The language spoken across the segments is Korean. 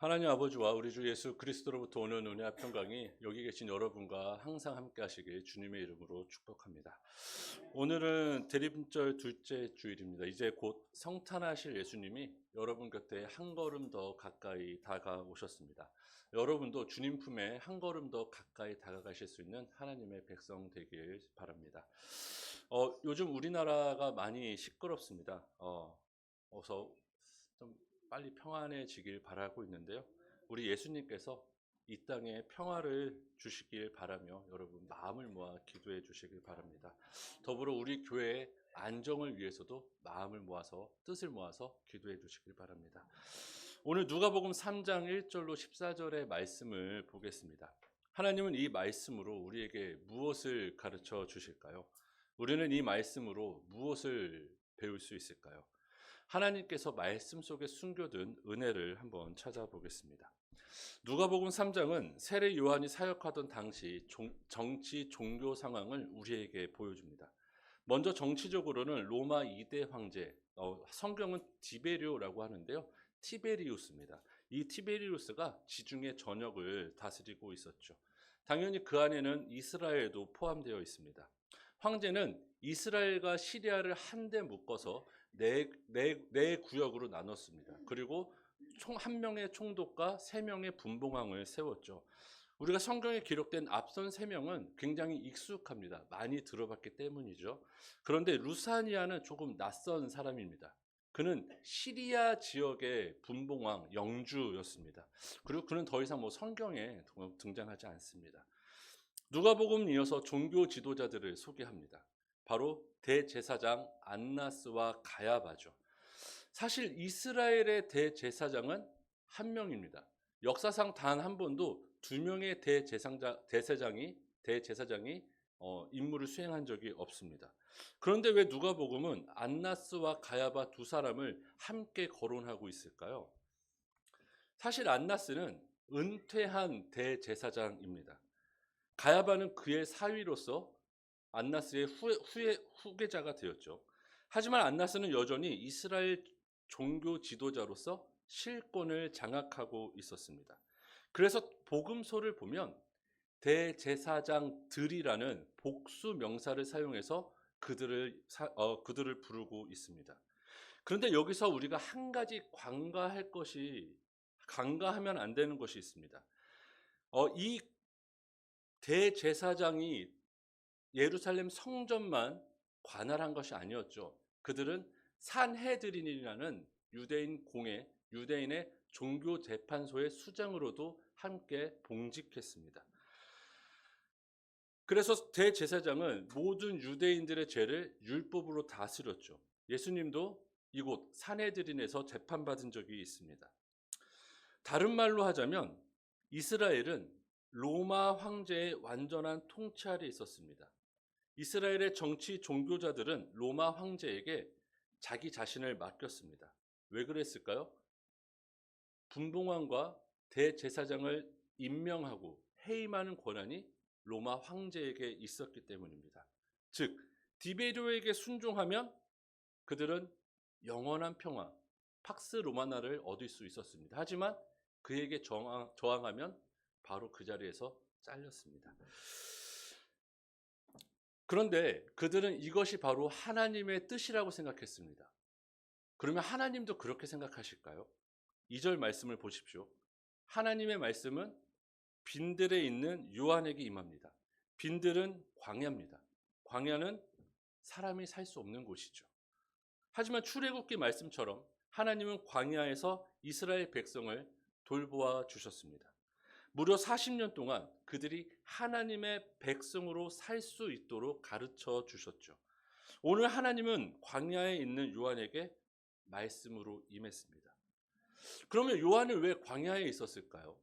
하나님 아버지와 우리 주 예수 그리스도로부터 오는 은혜와 평강이 여기 계신 여러분과 항상 함께 하시길 주님의 이름으로 축복합니다. 오늘은 대림절 둘째 주일입니다. 이제 곧 성탄하실 예수님이 여러분 곁에 한 걸음 더 가까이 다가오셨습니다. 여러분도 주님 품에 한 걸음 더 가까이 다가가실 수 있는 하나님의 백성 되길 바랍니다. 요즘 우리나라가 많이 시끄럽습니다. 어서 좀 빨리 평안해지길 바라고 있는데요. 우리 예수님께서 이 땅에 평화를 주시길 바라며 여러분 마음을 모아 기도해 주시길 바랍니다. 더불어 우리 교회의 안정을 위해서도 마음을 모아서 뜻을 모아서 기도해 주시길 바랍니다. 오늘 누가복음 3장 1절로 14절의 말씀을 보겠습니다. 하나님은 이 말씀으로 우리에게 무엇을 가르쳐 주실까요? 우리는 이 말씀으로 무엇을 배울 수 있을까요? 하나님께서 말씀 속에 숨겨둔 은혜를 한번 찾아보겠습니다. 누가복음 3장은 세례 요한이 사역하던 당시 정치 종교 상황을 우리에게 보여줍니다. 먼저 정치적으로는 로마 2대 황제, 성경은 디베리오라고 하는데요. 티베리우스입니다. 이 티베리우스가 지중해 전역을 다스리고 있었죠. 당연히 그 안에는 이스라엘도 포함되어 있습니다. 황제는 이스라엘과 시리아를 한데 묶어서 네 구역으로 나눴습니다. 그리고 총 한 명의 총독과 세 명의 분봉왕을 세웠죠. 우리가 성경에 기록된 앞선 세 명은 굉장히 익숙합니다. 많이 들어봤기 때문이죠. 그런데 루사니아는 조금 낯선 사람입니다. 그는 시리아 지역의 분봉왕 영주였습니다. 그리고 그는 더 이상 성경에 등장하지 않습니다. 누가복음 이어서 종교 지도자들을 소개합니다. 바로 대제사장 안나스와 가야바죠. 사실 이스라엘의 대제사장은 한 명입니다. 역사상 단 한 번도 두 명의 대제사장이 임무를 수행한 적이 없습니다. 그런데 왜 누가복음은 안나스와 가야바 두 사람을 함께 거론하고 있을까요? 사실 안나스는 은퇴한 대제사장입니다. 가야바는 그의 사위로서 안나스의 후계자가 되었죠. 하지만 안나스는 여전히 이스라엘 종교 지도자로서 실권을 장악하고 있었습니다. 그래서 복음서를 보면 대제사장들이라는 복수 명사를 사용해서 그들을 부르고 있습니다. 그런데 여기서 우리가 한 가지 간과하면 안 되는 것이 있습니다. 이 대제사장이 예루살렘 성전만 관할한 것이 아니었죠. 그들은 산헤드린이라는 유대인의 종교 재판소의 수장으로도 함께 봉직했습니다. 그래서 대제사장은 모든 유대인들의 죄를 율법으로 다스렸죠. 예수님도 이곳 산헤드린에서 재판받은 적이 있습니다. 다른 말로 하자면 이스라엘은 로마 황제의 완전한 통치 아래 있었습니다. 이스라엘의 정치 종교자들은 로마 황제에게 자기 자신을 맡겼습니다. 왜 그랬을까요? 분봉왕과 대제사장을 임명하고 해임하는 권한이 로마 황제에게 있었기 때문입니다. 즉, 디베리오에게 순종하면 그들은 영원한 평화, 팍스 로마나를 얻을 수 있었습니다. 하지만 그에게 저항하면 바로 그 자리에서 잘렸습니다. 그런데 그들은 이것이 바로 하나님의 뜻이라고 생각했습니다. 그러면 하나님도 그렇게 생각하실까요? 2절 말씀을 보십시오. 하나님의 말씀은 빈들에 있는 요한에게 임합니다. 빈들은 광야입니다. 광야는 사람이 살 수 없는 곳이죠. 하지만 출애굽기 말씀처럼 하나님은 광야에서 이스라엘 백성을 돌보아 주셨습니다. 무려 40년 동안 그들이 하나님의 백성으로 살 수 있도록 가르쳐 주셨죠. 오늘 하나님은 광야에 있는 요한에게 말씀으로 임했습니다. 그러면 요한은 왜 광야에 있었을까요?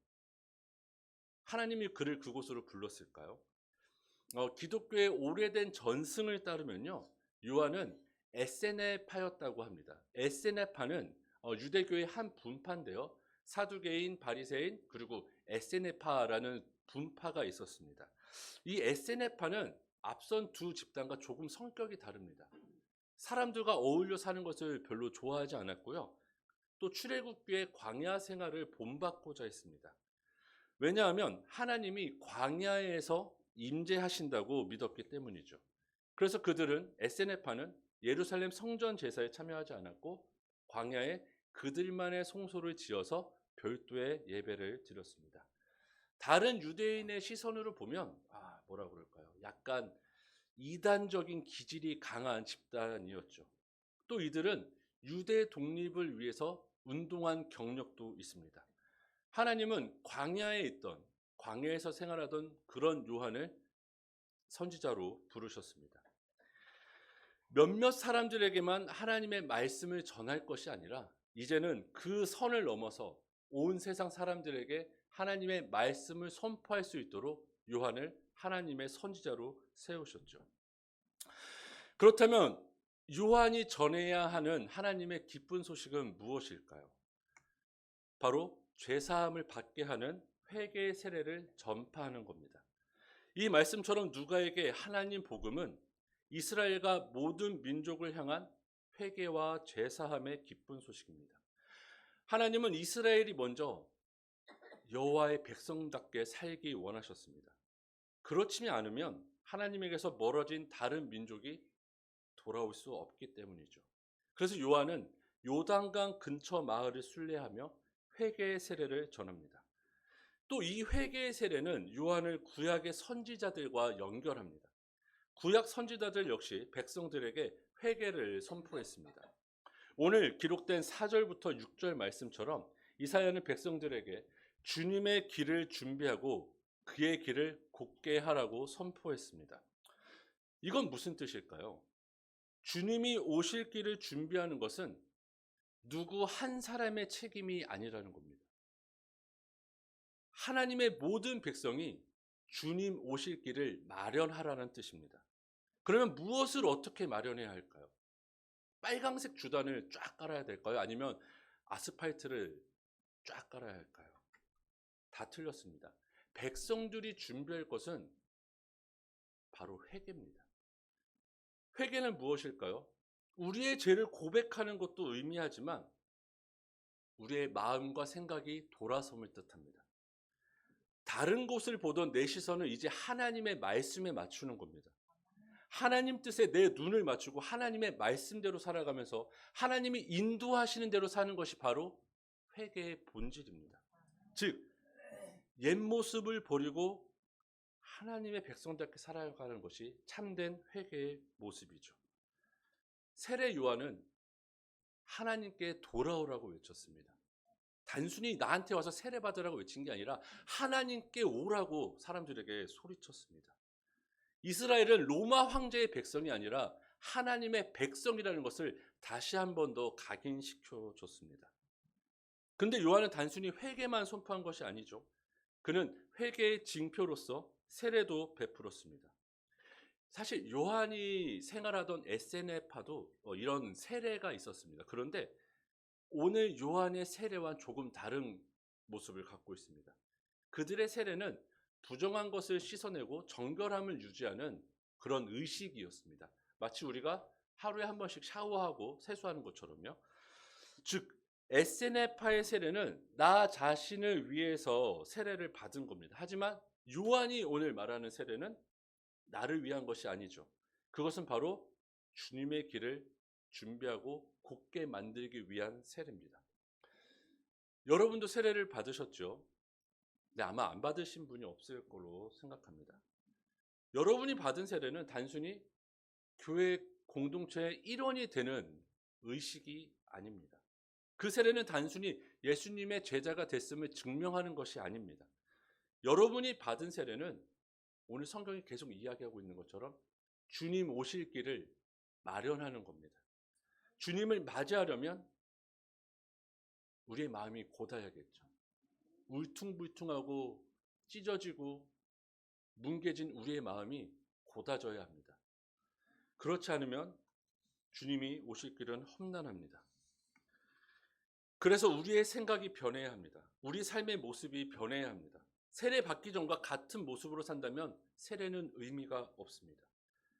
하나님이 그를 그곳으로 불렀을까요? 기독교의 오래된 전승을 따르면요, 요한은 에세네파였다고 합니다. 에세네파는 유대교의 한 분파인데요, 사두개인, 바리새인, 그리고 에세네파라는 분파가 있었습니다. 이 에세네파는 앞선 두 집단과 조금 성격이 다릅니다. 사람들과 어울려 사는 것을 별로 좋아하지 않았고요. 또 출애굽기의 광야 생활을 본받고자 했습니다. 왜냐하면 하나님이 광야에서 임재하신다고 믿었기 때문이죠. 그래서 그들은 에세네파는 예루살렘 성전 제사에 참여하지 않았고 광야에 그들만의 성소를 지어서 별도의 예배를 드렸습니다. 다른 유대인의 시선으로 보면 뭐라 그럴까요? 약간 이단적인 기질이 강한 집단이었죠. 또 이들은 유대 독립을 위해서 운동한 경력도 있습니다. 하나님은 광야에서 생활하던 그런 요한을 선지자로 부르셨습니다. 몇몇 사람들에게만 하나님의 말씀을 전할 것이 아니라 이제는 그 선을 넘어서 온 세상 사람들에게 하나님의 말씀을 선포할 수 있도록 요한을 하나님의 선지자로 세우셨죠. 그렇다면 요한이 전해야 하는 하나님의 기쁜 소식은 무엇일까요? 바로 죄사함을 받게 하는 회개의 세례를 전파하는 겁니다. 이 말씀처럼 누가에게 하나님 복음은 이스라엘과 모든 민족을 향한 회개와 죄사함의 기쁜 소식입니다. 하나님은 이스라엘이 먼저 여호와의 백성답게 살기 원하셨습니다. 그렇지 않으면 하나님에게서 멀어진 다른 민족이 돌아올 수 없기 때문이죠. 그래서 요한은 요단강 근처 마을을 순례하며 회개의 세례를 전합니다. 또 이 회개의 세례는 요한을 구약의 선지자들과 연결합니다. 구약 선지자들 역시 백성들에게 회개를 선포했습니다. 오늘 기록된 4절부터 6절 말씀처럼 이사야는 백성들에게 주님의 길을 준비하고 그의 길을 곧게 하라고 선포했습니다. 이건 무슨 뜻일까요? 주님이 오실 길을 준비하는 것은 누구 한 사람의 책임이 아니라는 겁니다. 하나님의 모든 백성이 주님 오실 길을 마련하라는 뜻입니다. 그러면 무엇을 어떻게 마련해야 할까요? 빨강색 주단을 쫙 깔아야 될까요? 아니면 아스팔트를 쫙 깔아야 할까요? 다 틀렸습니다. 백성들이 준비할 것은 바로 회개입니다. 회개는 무엇일까요? 우리의 죄를 고백하는 것도 의미하지만 우리의 마음과 생각이 돌아섬을 뜻합니다. 다른 곳을 보던 내 시선을 이제 하나님의 말씀에 맞추는 겁니다. 하나님 뜻에 내 눈을 맞추고 하나님의 말씀대로 살아가면서 하나님이 인도하시는 대로 사는 것이 바로 회개의 본질입니다. 즉, 옛 모습을 버리고 하나님의 백성답게 살아가는 것이 참된 회개의 모습이죠. 세례 요한은 하나님께 돌아오라고 외쳤습니다. 단순히 나한테 와서 세례 받으라고 외친 게 아니라 하나님께 오라고 사람들에게 소리쳤습니다. 이스라엘은 로마 황제의 백성이 아니라 하나님의 백성이라는 것을 다시 한 번 더 각인시켜 줬습니다. 근데 요한은 단순히 회개만 선포한 것이 아니죠. 그는 회개의 징표로서 세례도 베풀었습니다. 사실 요한이 생활하던 에세네파도 이런 세례가 있었습니다. 그런데 오늘 요한의 세례와는 조금 다른 모습을 갖고 있습니다. 그들의 세례는 부정한 것을 씻어내고 정결함을 유지하는 그런 의식이었습니다. 마치 우리가 하루에 한 번씩 샤워하고 세수하는 것처럼요. 즉 에세네파의 세례는 나 자신을 위해서 세례를 받은 겁니다. 하지만 요한이 오늘 말하는 세례는 나를 위한 것이 아니죠. 그것은 바로 주님의 길을 준비하고 곧게 만들기 위한 세례입니다. 여러분도 세례를 받으셨죠? 근데 아마 안 받으신 분이 없을 걸로 생각합니다. 여러분이 받은 세례는 단순히 교회 공동체의 일원이 되는 의식이 아닙니다. 그 세례는 단순히 예수님의 제자가 됐음을 증명하는 것이 아닙니다. 여러분이 받은 세례는 오늘 성경이 계속 이야기하고 있는 것처럼 주님 오실 길을 마련하는 겁니다. 주님을 맞이하려면 우리의 마음이 고다야겠죠. 울퉁불퉁하고 찢어지고 뭉개진 우리의 마음이 고다져야 합니다. 그렇지 않으면 주님이 오실 길은 험난합니다. 그래서 우리의 생각이 변해야 합니다. 우리 삶의 모습이 변해야 합니다. 세례 받기 전과 같은 모습으로 산다면 세례는 의미가 없습니다.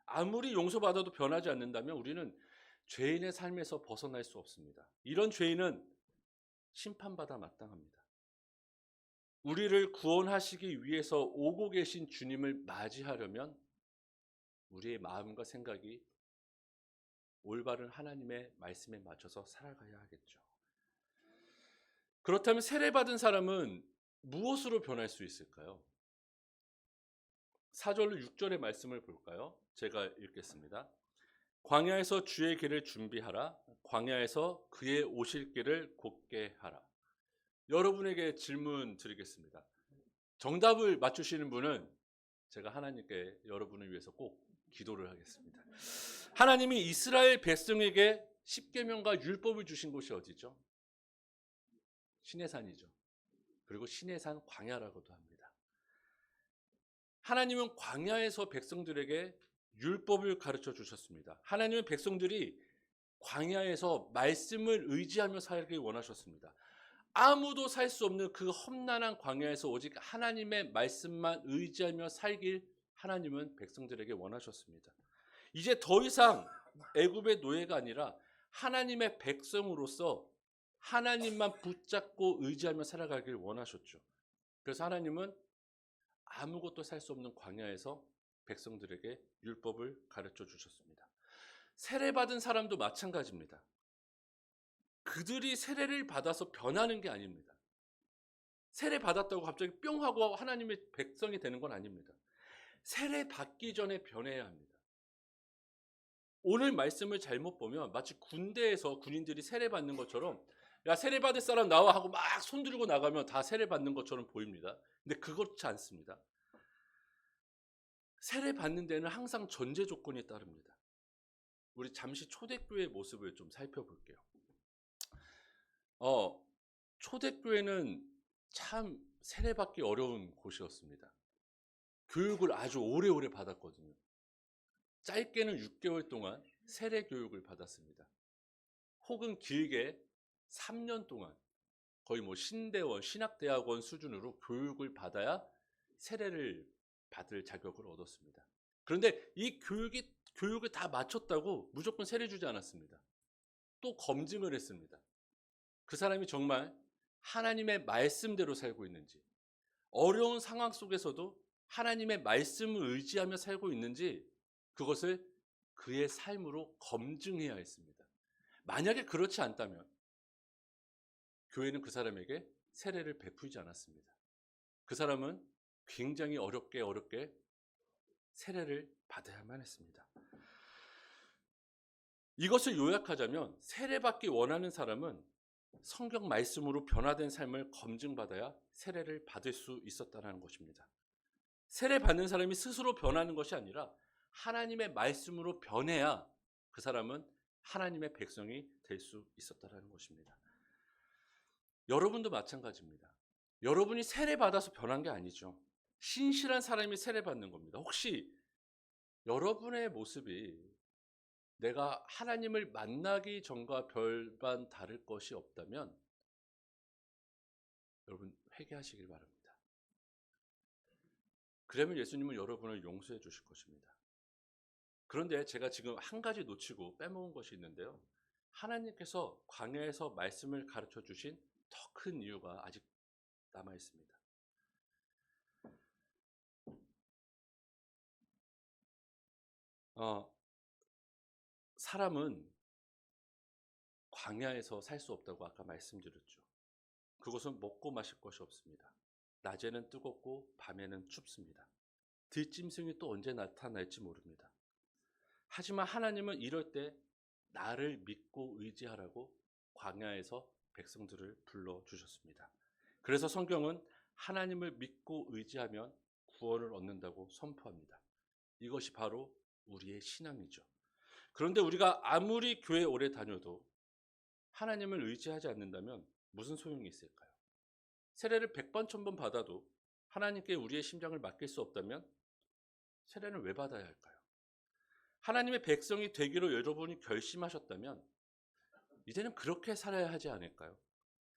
아무리 용서받아도 변하지 않는다면 우리는 죄인의 삶에서 벗어날 수 없습니다. 이런 죄인은 심판받아 마땅합니다. 우리를 구원하시기 위해서 오고 계신 주님을 맞이하려면 우리의 마음과 생각이 올바른 하나님의 말씀에 맞춰서 살아가야 하겠죠. 그렇다면 세례받은 사람은 무엇으로 변할 수 있을까요? 4절로 6절의 말씀을 볼까요? 제가 읽겠습니다. 광야에서 주의 길을 준비하라. 광야에서 그의 오실 길을 곧게 하라. 여러분에게 질문 드리겠습니다. 정답을 맞추시는 분은 제가 하나님께 여러분을 위해서 꼭 기도를 하겠습니다. 하나님이 이스라엘 백성에게 십계명과 율법을 주신 곳이 어디죠? 시내산이죠. 그리고 시내산 광야라고도 합니다. 하나님은 광야에서 백성들에게 율법을 가르쳐 주셨습니다. 하나님은 백성들이 광야에서 말씀을 의지하며 살길 원하셨습니다. 아무도 살 수 없는 그 험난한 광야에서 오직 하나님의 말씀만 의지하며 살길 하나님은 백성들에게 원하셨습니다. 이제 더 이상 애굽의 노예가 아니라 하나님의 백성으로서 하나님만 붙잡고 의지하며 살아가길 원하셨죠. 그래서 하나님은 아무것도 살 수 없는 광야에서 백성들에게 율법을 가르쳐 주셨습니다. 세례받은 사람도 마찬가지입니다. 그들이 세례를 받아서 변하는 게 아닙니다. 세례 받았다고 갑자기 뿅 하고 하나님의 백성이 되는 건 아닙니다. 세례 받기 전에 변해야 합니다. 오늘 말씀을 잘못 보면 마치 군대에서 군인들이 세례 받는 것처럼 야 세례 받을 사람 나와 하고 막 손 들고 나가면 다 세례 받는 것처럼 보입니다. 근데 그렇지 않습니다. 세례 받는 데는 항상 전제 조건이 따릅니다. 우리 잠시 초대교회의 모습을 좀 살펴볼게요. 초대교회는 참 세례받기 어려운 곳이었습니다. 교육을 아주 오래오래 받았거든요. 짧게는 6개월 동안 세례 교육을 받았습니다. 혹은 길게 3년 동안 거의 뭐 신대원, 신학대학원 수준으로 교육을 받아야 세례를 받을 자격을 얻었습니다. 그런데 이 교육을 다 마쳤다고 무조건 세례 주지 않았습니다. 또 검증을 했습니다. 그 사람이 정말 하나님의 말씀대로 살고 있는지, 어려운 상황 속에서도 하나님의 말씀을 의지하며 살고 있는지 그것을 그의 삶으로 검증해야 했습니다. 만약에 그렇지 않다면 교회는 그 사람에게 세례를 베풀지 않았습니다. 그 사람은 굉장히 어렵게 세례를 받아야만 했습니다. 이것을 요약하자면 세례받기 원하는 사람은 성경 말씀으로 변화된 삶을 검증받아야 세례를 받을 수 있었다는 것입니다. 세례 받는 사람이 스스로 변하는 것이 아니라 하나님의 말씀으로 변해야 그 사람은 하나님의 백성이 될 수 있었다는 것입니다. 여러분도 마찬가지입니다. 여러분이 세례 받아서 변한 게 아니죠. 신실한 사람이 세례 받는 겁니다. 혹시 여러분의 모습이 내가 하나님을 만나기 전과 별반 다를 것이 없다면 여러분 회개하시길 바랍니다. 그러면 예수님은 여러분을 용서해 주실 것입니다. 그런데 제가 지금 한 가지 놓치고 빼먹은 것이 있는데요. 하나님께서 광야에서 말씀을 가르쳐 주신 더 큰 이유가 아직 남아 있습니다. 사람은 광야에서 살 수 없다고 아까 말씀드렸죠. 그것은 먹고 마실 것이 없습니다. 낮에는 뜨겁고 밤에는 춥습니다. 들짐승이 또 언제 나타날지 모릅니다. 하지만 하나님은 이럴 때 나를 믿고 의지하라고 광야에서 백성들을 불러주셨습니다. 그래서 성경은 하나님을 믿고 의지하면 구원을 얻는다고 선포합니다. 이것이 바로 우리의 신앙이죠. 그런데 우리가 아무리 교회 오래 다녀도 하나님을 의지하지 않는다면 무슨 소용이 있을까요? 세례를 100번 1000번 받아도 하나님께 우리의 심장을 맡길 수 없다면 세례는 왜 받아야 할까요? 하나님의 백성이 되기로 여러분이 결심하셨다면 이제는 그렇게 살아야 하지 않을까요?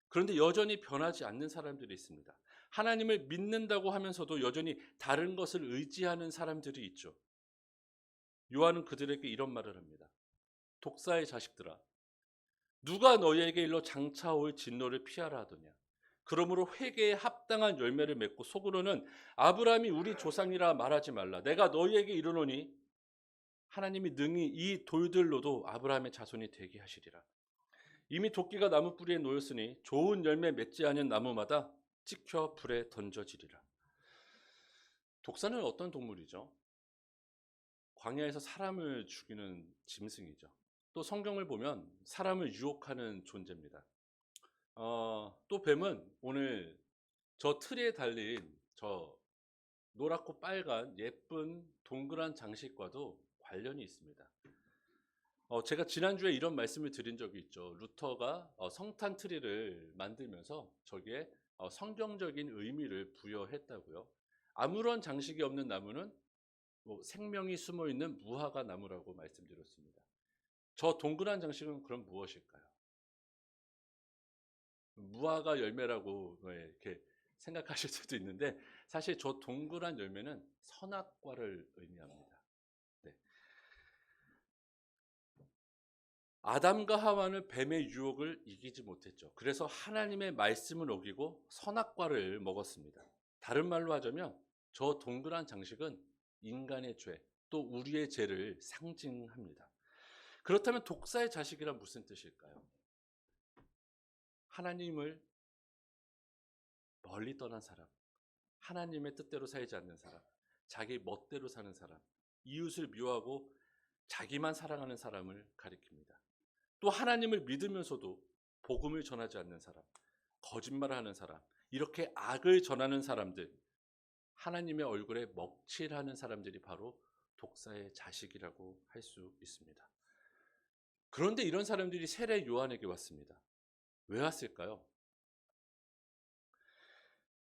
그런데 여전히 변하지 않는 사람들이 있습니다. 하나님을 믿는다고 하면서도 여전히 다른 것을 의지하는 사람들이 있죠. 요한은 그들에게 이런 말을 합니다. 독사의 자식들아, 누가 너희에게 일러 장차 올 진노를 피하라 하더냐. 그러므로 회개에 합당한 열매를 맺고 속으로는 아브라함이 우리 조상이라 말하지 말라. 내가 너희에게 이르노니 하나님이 능히 이 돌들로도 아브라함의 자손이 되게 하시리라. 이미 도끼가 나무 뿌리에 놓였으니 좋은 열매 맺지 않은 나무마다 찍혀 불에 던져지리라. 독사는 어떤 동물이죠? 광야에서 사람을 죽이는 짐승이죠. 또 성경을 보면 사람을 유혹하는 존재입니다. 또 뱀은 오늘 저 틀에 달린 저 노랗고 빨간 예쁜 동그란 장식과도 관련이 있습니다. 제가 지난주에 이런 말씀을 드린 적이 있죠. 루터가 성탄 트리를 만들면서 저기에 성경적인 의미를 부여했다고요. 아무런 장식이 없는 나무는 뭐 생명이 숨어 있는 무화과 나무라고 말씀드렸습니다. 저 동그란 장식은 그럼 무엇일까요? 무화과 열매라고 이렇게 생각하실 수도 있는데 사실 저 동그란 열매는 선악과를 의미합니다. 네. 아담과 하와는 뱀의 유혹을 이기지 못했죠. 그래서 하나님의 말씀을 어기고 선악과를 먹었습니다. 다른 말로 하자면 저 동그란 장식은 인간의 죄, 또 우리의 죄를 상징합니다. 그렇다면 독사의 자식이란 무슨 뜻일까요? 하나님을 멀리 떠난 사람, 하나님의 뜻대로 살지 않는 사람, 자기 멋대로 사는 사람, 이웃을 미워하고 자기만 사랑하는 사람을 가리킵니다. 또 하나님을 믿으면서도 복음을 전하지 않는 사람, 거짓말을 하는 사람, 이렇게 악을 전하는 사람들, 하나님의 얼굴에 먹칠하는 사람들이 바로 독사의 자식이라고 할 수 있습니다. 그런데 이런 사람들이 세례 요한에게 왔습니다. 왜 왔을까요?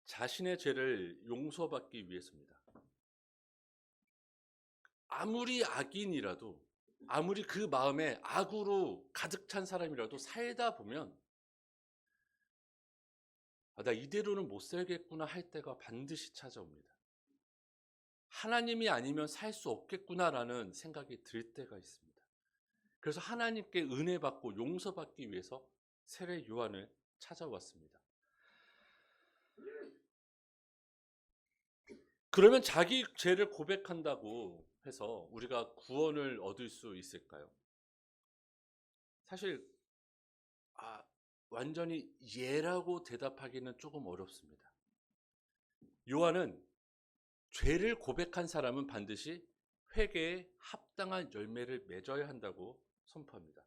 자신의 죄를 용서받기 위해서입니다. 아무리 악인이라도, 아무리 그 마음에 악으로 가득 찬 사람이라도 살다 보면 나 이대로는 못 살겠구나 할 때가 반드시 찾아옵니다. 하나님이 아니면 살 수 없겠구나라는 생각이 들 때가 있습니다. 그래서 하나님께 은혜 받고 용서받기 위해서 세례 요한을 찾아왔습니다. 그러면 자기 죄를 고백한다고 해서 우리가 구원을 얻을 수 있을까요? 사실 완전히 예라고 대답하기는 조금 어렵습니다. 요한은 죄를 고백한 사람은 반드시 회개에 합당한 열매를 맺어야 한다고 선포합니다.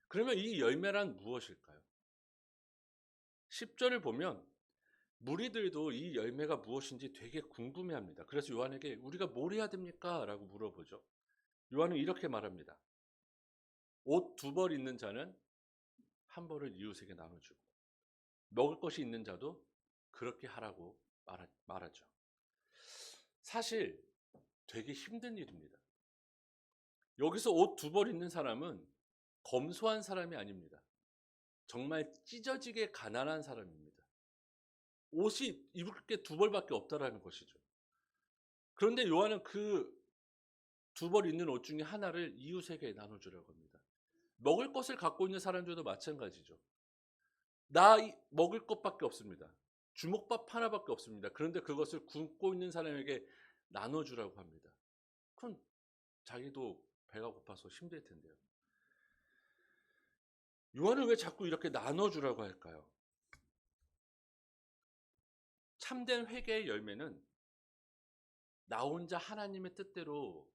그러면 이 열매란 무엇일까요? 10절을 보면 무리들도 이 열매가 무엇인지 되게 궁금해합니다. 그래서 요한에게 우리가 뭘 해야 됩니까? 라고 물어보죠. 요한은 이렇게 말합니다. 옷 2벌 있는 자는 한 벌을 이웃에게 나눠주고 먹을 것이 있는 자도 그렇게 하라고 말하죠. 사실 되게 힘든 일입니다. 여기서 옷 2벌 있는 사람은 검소한 사람이 아닙니다. 정말 찢어지게 가난한 사람입니다. 옷이 입을 게 2벌밖에 없다라는 것이죠. 그런데 요한은 그 2벌 있는 옷 중에 하나를 이웃에게 나눠주라고 합니다. 먹을 것을 갖고 있는 사람들도 마찬가지죠. 나 먹을 것밖에 없습니다. 주먹밥 하나밖에 없습니다. 그런데 그것을 굶고 있는 사람에게 나눠주라고 합니다. 그럼 자기도 배가 고파서 힘들 텐데요. 요한은 왜 자꾸 이렇게 나눠주라고 할까요? 참된 회개의 열매는 나 혼자 하나님의 뜻대로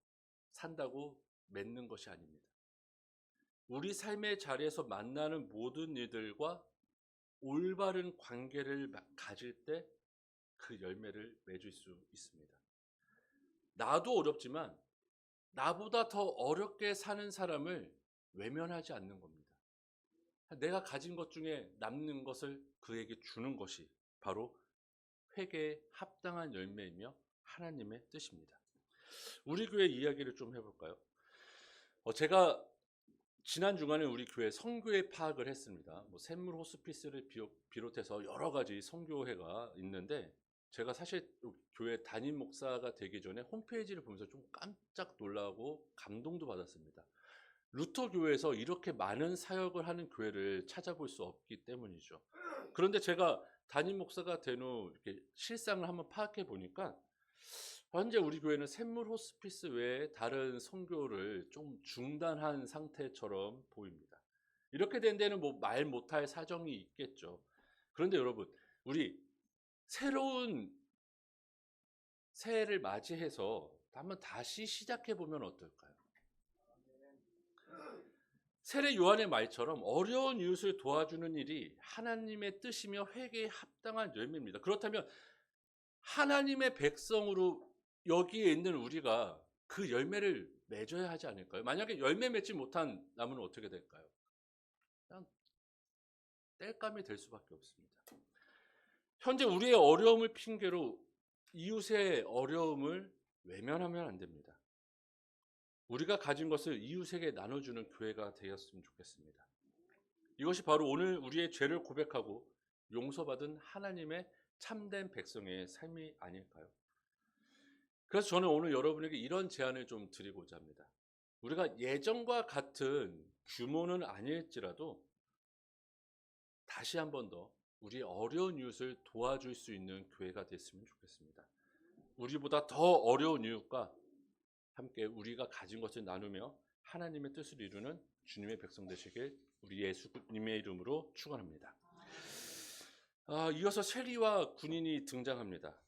산다고 맺는 것이 아닙니다. 우리 삶의 자리에서 만나는 모든 이들과 올바른 관계를 가질 때 그 열매를 맺을 수 있습니다. 나도 어렵지만 나보다 더 어렵게 사는 사람을 외면하지 않는 겁니다. 내가 가진 것 중에 남는 것을 그에게 주는 것이 바로 회개에 합당한 열매이며 하나님의 뜻입니다. 우리 교회 이야기를 좀 해볼까요? 제가 지난 주간에 우리 교회 선교회 파악을 했습니다. 샘물 호스피스를 비롯해서 여러 가지 선교회가 있는데 제가 사실 교회 담임 목사가 되기 전에 홈페이지를 보면서 좀 깜짝 놀라고 감동도 받았습니다. 루터 교회에서 이렇게 많은 사역을 하는 교회를 찾아볼 수 없기 때문이죠. 그런데 제가 담임 목사가 된 후 이렇게 실상을 한번 파악해 보니까 현재 우리 교회는 샘물 호스피스 외에 다른 선교를 좀 중단한 상태처럼 보입니다. 이렇게 된 데는 뭐 말 못할 사정이 있겠죠. 그런데 여러분, 우리 새로운 새해를 맞이해서 한번 다시 시작해 보면 어떨까요? 세례 요한의 말처럼 어려운 이웃을 도와주는 일이 하나님의 뜻이며 회개에 합당한 열매입니다. 그렇다면 하나님의 백성으로 여기에 있는 우리가 그 열매를 맺어야 하지 않을까요? 만약에 열매 맺지 못한 나무는 어떻게 될까요? 그냥 땔감이 될 수밖에 없습니다. 현재 우리의 어려움을 핑계로 이웃의 어려움을 외면하면 안 됩니다. 우리가 가진 것을 이웃에게 나눠주는 교회가 되었으면 좋겠습니다. 이것이 바로 오늘 우리의 죄를 고백하고 용서받은 하나님의 참된 백성의 삶이 아닐까요? 그래서 저는 오늘 여러분에게 이런 제안을 좀 드리고자 합니다. 우리가 예전과 같은 규모는 아닐지라도 다시 한 번 더 우리 어려운 이웃을 도와줄 수 있는 교회가 됐으면 좋겠습니다. 우리보다 더 어려운 이웃과 함께 우리가 가진 것을 나누며 하나님의 뜻을 이루는 주님의 백성 되시길 우리 예수님의 이름으로 축원합니다. 이어서 세리와 군인이 등장합니다.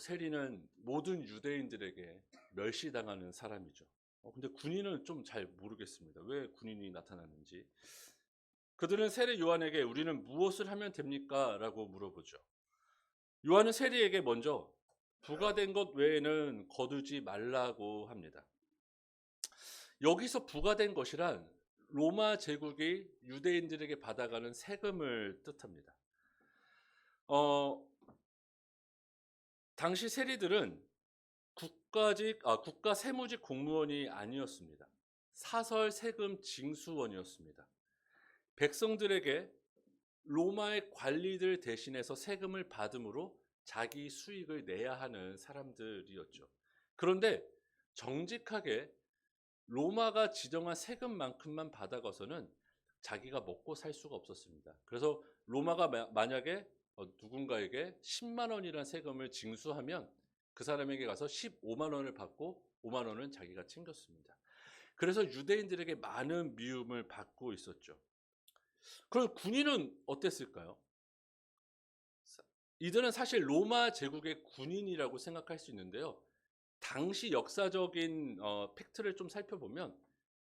세리는 모든 유대인들에게 멸시당하는 사람이죠. 근데 군인은 좀 잘 모르겠습니다. 왜 군인이 나타났는지. 그들은 세리 요한에게 우리는 무엇을 하면 됩니까? 라고 물어보죠. 요한은 세리에게 먼저 부과된 것 외에는 거두지 말라고 합니다. 여기서 부과된 것이란 로마 제국이 유대인들에게 받아가는 세금을 뜻합니다. 당시 세리들은 국가 세무직 공무원이 아니었습니다. 사설 세금 징수원이었습니다. 백성들에게 로마의 관리들 대신해서 세금을 받음으로 자기 수익을 내야 하는 사람들이었죠. 그런데 정직하게 로마가 지정한 세금만큼만 받아가서는 자기가 먹고 살 수가 없었습니다. 그래서 로마가 만약에 누군가에게 10만 원이라는 세금을 징수하면 그 사람에게 가서 15만 원을 받고 5만 원은 자기가 챙겼습니다. 그래서 유대인들에게 많은 미움을 받고 있었죠. 그럼 군인은 어땠을까요? 이들은 사실 로마 제국의 군인이라고 생각할 수 있는데요. 당시 역사적인 팩트를 좀 살펴보면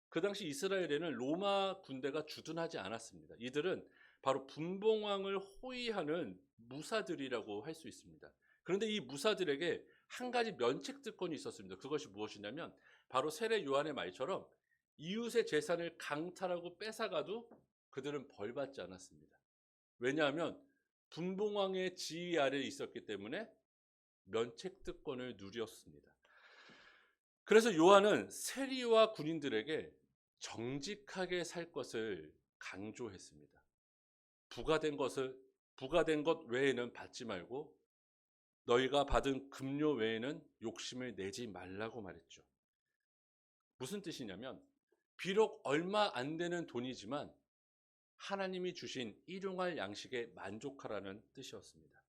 그 당시 이스라엘에는 로마 군대가 주둔하지 않았습니다. 이들은 바로 분봉왕을 호위하는 무사들이라고 할 수 있습니다. 그런데 이 무사들에게 한 가지 면책특권이 있었습니다. 그것이 무엇이냐면 바로 세례 요한의 말처럼 이웃의 재산을 강탈하고 뺏어가도 그들은 벌받지 않았습니다. 왜냐하면 분봉왕의 지휘 아래에 있었기 때문에 면책특권을 누렸습니다. 그래서 요한은 세리와 군인들에게 정직하게 살 것을 강조했습니다. 부과된 것 외에는 받지 말고 너희가 받은 급료 외에는 욕심을 내지 말라고 말했죠. 무슨 뜻이냐면 비록 얼마 안 되는 돈이지만 하나님이 주신 일용할 양식에 만족하라는 뜻이었습니다.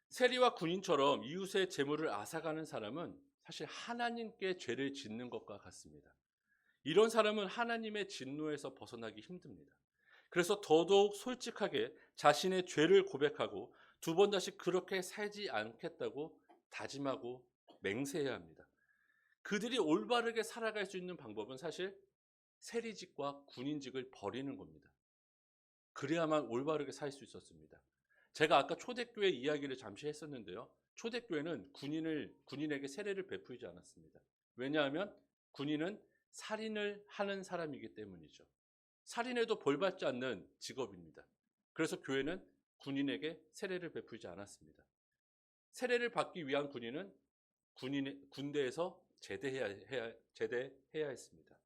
세리와 군인처럼 이웃의 재물을 앗아가는 사람은 사실 하나님께 죄를 짓는 것과 같습니다. 이런 사람은 하나님의 진노에서 벗어나기 힘듭니다. 그래서 더더욱 솔직하게 자신의 죄를 고백하고 두 번 다시 그렇게 살지 않겠다고 다짐하고 맹세해야 합니다. 그들이 올바르게 살아갈 수 있는 방법은 사실 세리직과 군인직을 버리는 겁니다. 그래야만 올바르게 살 수 있었습니다. 제가 아까 초대교회 이야기를 잠시 했었는데요. 초대교회는 군인에게 세례를 베풀지 않았습니다. 왜냐하면 군인은 살인을 하는 사람이기 때문이죠. 살인해도 벌받지 않는 직업입니다. 그래서 교회는 군인에게 세례를 베풀지 않았습니다. 세례를 받기 위한 군인은 군대에서 제대해야 했습니다.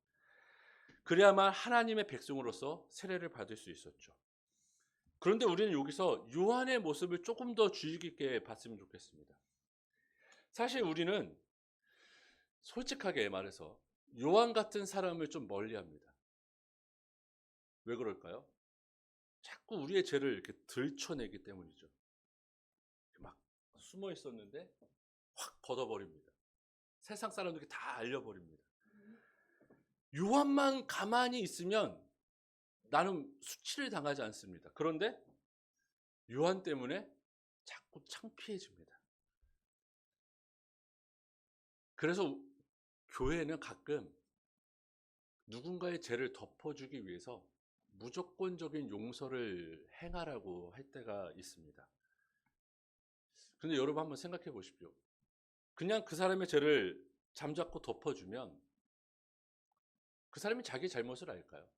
그래야만 하나님의 백성으로서 세례를 받을 수 있었죠. 그런데 우리는 여기서 요한의 모습을 조금 더 주의 깊게 봤으면 좋겠습니다. 사실 우리는 솔직하게 말해서 요한 같은 사람을 좀 멀리합니다. 왜 그럴까요? 자꾸 우리의 죄를 이렇게 들춰내기 때문이죠. 막 숨어 있었는데 확 걷어버립니다. 세상 사람들에게 다 알려버립니다. 요한만 가만히 있으면 나는 수치를 당하지 않습니다. 그런데 요한 때문에 자꾸 창피해집니다. 그래서 교회는 가끔 누군가의 죄를 덮어주기 위해서 무조건적인 용서를 행하라고 할 때가 있습니다. 그런데 여러분 한번 생각해 보십시오. 그냥 그 사람의 죄를 잠자코 덮어주면 그 사람이 자기 잘못을 알까요?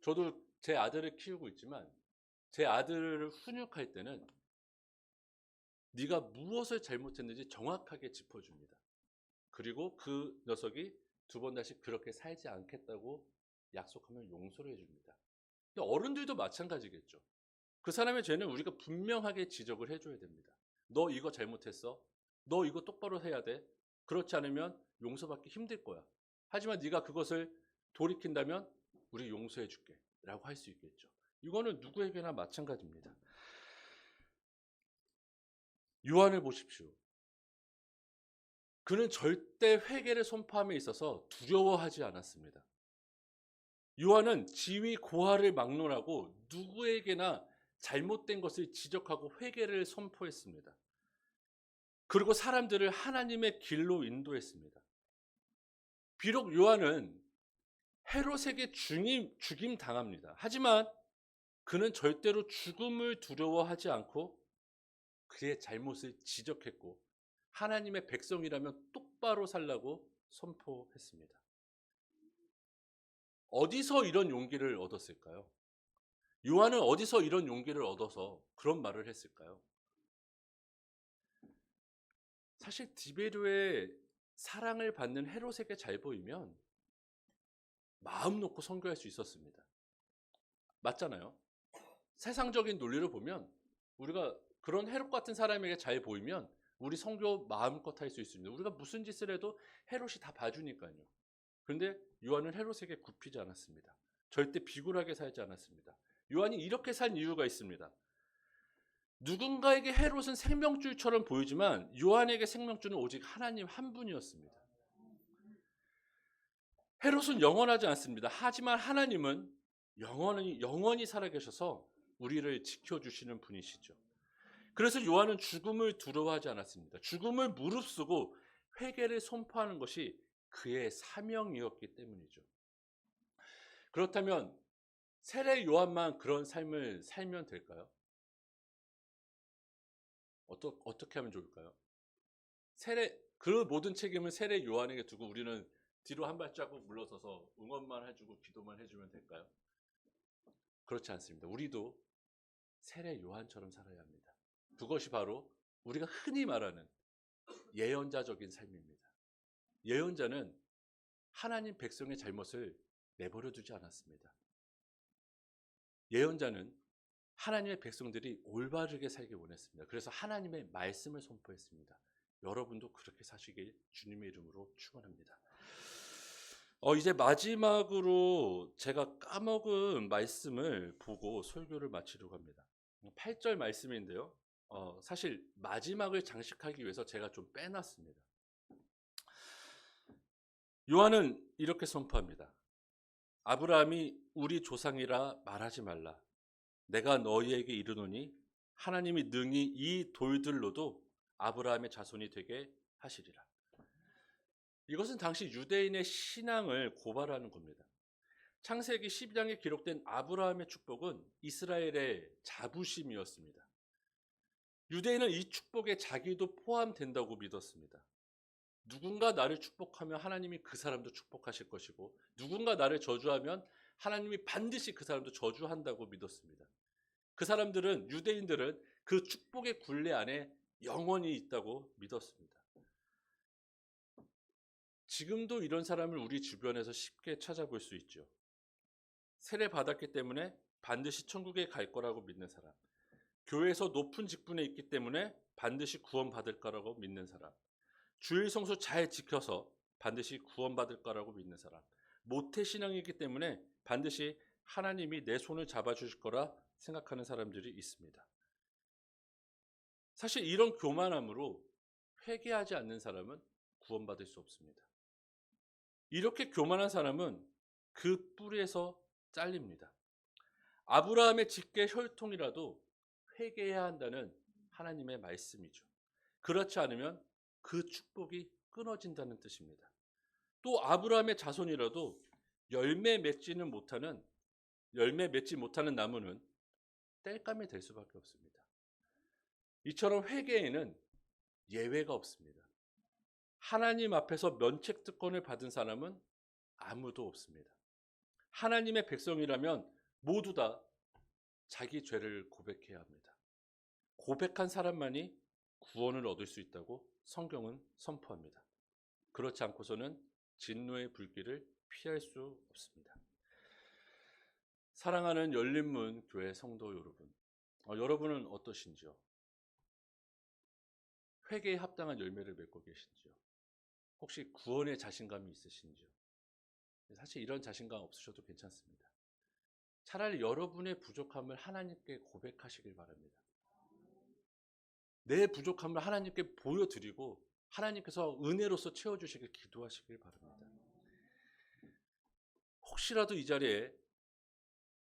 저도 제 아들을 키우고 있지만 제 아들을 훈육할 때는 네가 무엇을 잘못했는지 정확하게 짚어줍니다. 그리고 그 녀석이 두 번 다시 그렇게 살지 않겠다고 약속하면 용서를 해줍니다. 근데 어른들도 마찬가지겠죠. 그 사람의 죄는 우리가 분명하게 지적을 해줘야 됩니다. 너 이거 잘못했어. 너 이거 똑바로 해야 돼. 그렇지 않으면 용서받기 힘들 거야. 하지만 네가 그것을 돌이킨다면 우리 용서해 줄게 라고 할 수 있겠죠. 이거는 누구에게나 마찬가지입니다. 요한을 보십시오. 그는 절대 회개를 선포함에 있어서 두려워하지 않았습니다. 요한은 지위 고하를 막론하고 누구에게나 잘못된 것을 지적하고 회개를 선포했습니다. 그리고 사람들을 하나님의 길로 인도했습니다. 비록 요한은 헤롯에게 죽임 당합니다. 하지만 그는 절대로 죽음을 두려워하지 않고 그의 잘못을 지적했고 하나님의 백성이라면 똑바로 살라고 선포했습니다. 어디서 이런 용기를 얻었을까요? 요한은 어디서 이런 용기를 얻어서 그런 말을 했을까요? 사실 디베르의 사랑을 받는 헤롯에게 잘 보이면 마음 놓고 선교할 수 있었습니다. 맞잖아요. 세상적인 논리를 보면 우리가 그런 헤롯 같은 사람에게 잘 보이면 우리 선교 마음껏 할 수 있습니다. 우리가 무슨 짓을 해도 헤롯이 다 봐주니까요. 그런데 요한은 헤롯에게 굽히지 않았습니다. 절대 비굴하게 살지 않았습니다. 요한이 이렇게 산 이유가 있습니다. 누군가에게 헤롯은 생명줄처럼 보이지만 요한에게 생명줄은 오직 하나님 한 분이었습니다. 헤롯은 영원하지 않습니다. 하지만 하나님은 영원히 살아계셔서 우리를 지켜주시는 분이시죠. 그래서 요한은 죽음을 두려워하지 않았습니다. 죽음을 무릅쓰고 회개를 선포하는 것이 그의 사명이었기 때문이죠. 그렇다면 세례 요한만 그런 삶을 살면 될까요? 어떻게 하면 좋을까요? 그 모든 책임을 세례 요한에게 두고 우리는 뒤로 한 발자국 물러서서 응원만 해주고 기도만 해주면 될까요? 그렇지 않습니다. 우리도 세례 요한처럼 살아야 합니다. 그것이 바로 우리가 흔히 말하는 예언자적인 삶입니다. 예언자는 하나님 백성의 잘못을 내버려 두지 않았습니다. 예언자는 하나님의 백성들이 올바르게 살길 원했습니다. 그래서 하나님의 말씀을 선포했습니다. 여러분도 그렇게 사시길 주님의 이름으로 축원합니다. 이제 마지막으로 제가 까먹은 말씀을 보고 설교를 마치려고 합니다. 8절 말씀인데요. 사실 마지막을 장식하기 위해서 제가 좀 빼놨습니다. 요한은 이렇게 선포합니다. 아브라함이 우리 조상이라 말하지 말라. 내가 너희에게 이르노니 하나님이 능히 이 돌들로도 아브라함의 자손이 되게 하시리라. 이것은 당시 유대인의 신앙을 고발하는 겁니다. 창세기 12장에 기록된 아브라함의 축복은 이스라엘의 자부심이었습니다. 유대인은 이 축복에 자기도 포함된다고 믿었습니다. 누군가 나를 축복하면 하나님이 그 사람도 축복하실 것이고 누군가 나를 저주하면 하나님이 반드시 그 사람도 저주한다고 믿었습니다. 그 사람들은 유대인들은 그 축복의 굴레 안에 영원히 있다고 믿었습니다. 지금도 이런 사람을 우리 주변에서 쉽게 찾아볼 수 있죠. 세례 받았기 때문에 반드시 천국에 갈 거라고 믿는 사람, 교회에서 높은 직분에 있기 때문에 반드시 구원 받을 거라고 믿는 사람, 주일 성수 잘 지켜서 반드시 구원받을 거라고 믿는 사람, 모태신앙이기 때문에 반드시 하나님이 내 손을 잡아주실 거라 생각하는 사람들이 있습니다. 사실 이런 교만함으로 회개하지 않는 사람은 구원받을 수 없습니다. 이렇게 교만한 사람은 그 뿌리에서 잘립니다. 아브라함의 직계 혈통이라도 회개해야 한다는 하나님의 말씀이죠. 그렇지 않으면 그 축복이 끊어진다는 뜻입니다. 또 아브라함의 자손이라도 열매 맺지 못하는 나무는 땔감이 될 수밖에 없습니다. 이처럼 회개에는 예외가 없습니다. 하나님 앞에서 면책특권을 받은 사람은 아무도 없습니다. 하나님의 백성이라면 모두 다 자기 죄를 고백해야 합니다. 고백한 사람만이 구원을 얻을 수 있다고 성경은 선포합니다. 그렇지 않고서는 진노의 불길을 피할 수 없습니다. 사랑하는 열린문 교회 성도 여러분, 여러분은 어떠신지요? 회개에 합당한 열매를 맺고 계신지요? 혹시 구원의 자신감이 있으신지요? 사실 이런 자신감 없으셔도 괜찮습니다. 차라리 여러분의 부족함을 하나님께 고백하시길 바랍니다. 내 부족함을 하나님께 보여드리고 하나님께서 은혜로서 채워주시길 기도하시길 바랍니다. 혹시라도 이 자리에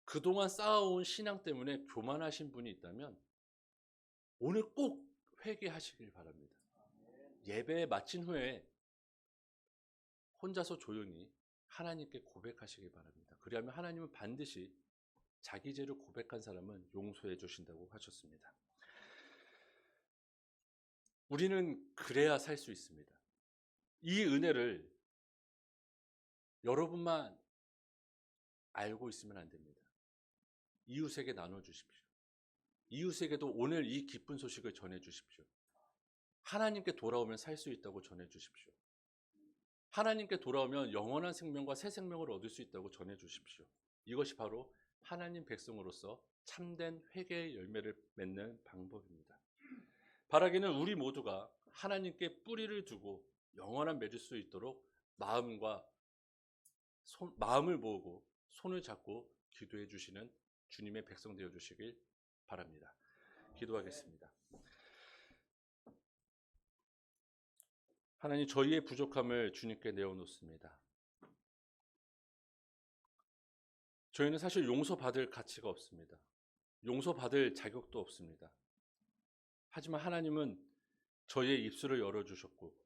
그동안 쌓아온 신앙 때문에 교만하신 분이 있다면 오늘 꼭 회개하시길 바랍니다. 예배 마친 후에 혼자서 조용히 하나님께 고백하시길 바랍니다. 그리하면 하나님은 반드시 자기 죄를 고백한 사람은 용서해 주신다고 하셨습니다. 우리는 그래야 살 수 있습니다. 이 은혜를 여러분만 알고 있으면 안 됩니다. 이웃에게 나눠주십시오. 이웃에게도 오늘 이 기쁜 소식을 전해주십시오. 하나님께 돌아오면 살 수 있다고 전해주십시오. 하나님께 돌아오면 영원한 생명과 새 생명을 얻을 수 있다고 전해주십시오. 이것이 바로 하나님 백성으로서 참된 회개의 열매를 맺는 방법입니다. 바라기는 우리 모두가 하나님께 뿌리를 두고 영원한 맺을 수 있도록 마음을 모으고 손을 잡고 기도해 주시는 주님의 백성 되어 주시길 바랍니다. 기도하겠습니다. 하나님, 저희의 부족함을 주님께 내어놓습니다. 저희는 사실 용서받을 가치가 없습니다. 용서받을 자격도 없습니다. 하지만 하나님은 저희의 입술을 열어주셨고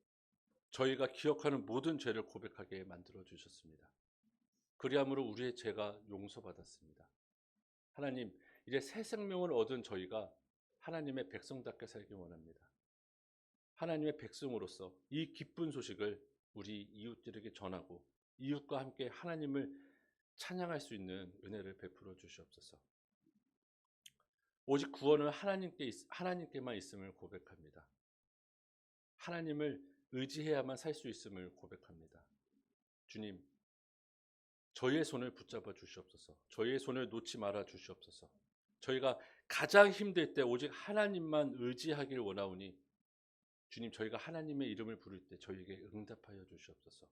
저희가 기억하는 모든 죄를 고백하게 만들어주셨습니다. 그리함으로 우리의 죄가 용서받았습니다. 하나님, 이제 새 생명을 얻은 저희가 하나님의 백성답게 살기 원합니다. 하나님의 백성으로서 이 기쁜 소식을 우리 이웃들에게 전하고 이웃과 함께 하나님을 찬양할 수 있는 은혜를 베풀어 주시옵소서. 오직 구원은 하나님께만 있음을 고백합니다. 하나님을 의지해야만 살 수 있음을 고백합니다. 주님, 저희의 손을 붙잡아 주시옵소서. 저희의 손을 놓지 말아 주시옵소서. 저희가 가장 힘들 때 오직 하나님만 의지하길 원하오니 주님, 저희가 하나님의 이름을 부를 때 저희에게 응답하여 주시옵소서.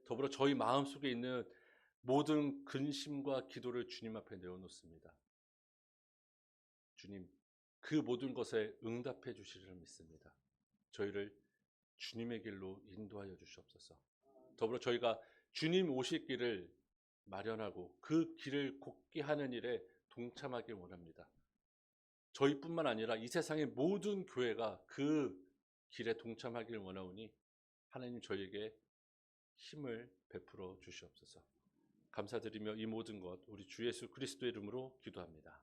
더불어 저희 마음속에 있는 모든 근심과 기도를 주님 앞에 내어놓습니다. 주님, 그 모든 것에 응답해 주시리라 믿습니다. 저희를 주님의 길로 인도하여 주시옵소서. 더불어 저희가 주님 오실 길을 마련하고 그 길을 걷게 하는 일에 동참하길 원합니다. 저희뿐만 아니라 이 세상의 모든 교회가 그 길에 동참하길 원하오니 하나님, 저희에게 힘을 베풀어 주시옵소서. 감사드리며 이 모든 것 우리 주 예수 그리스도의 이름으로 기도합니다.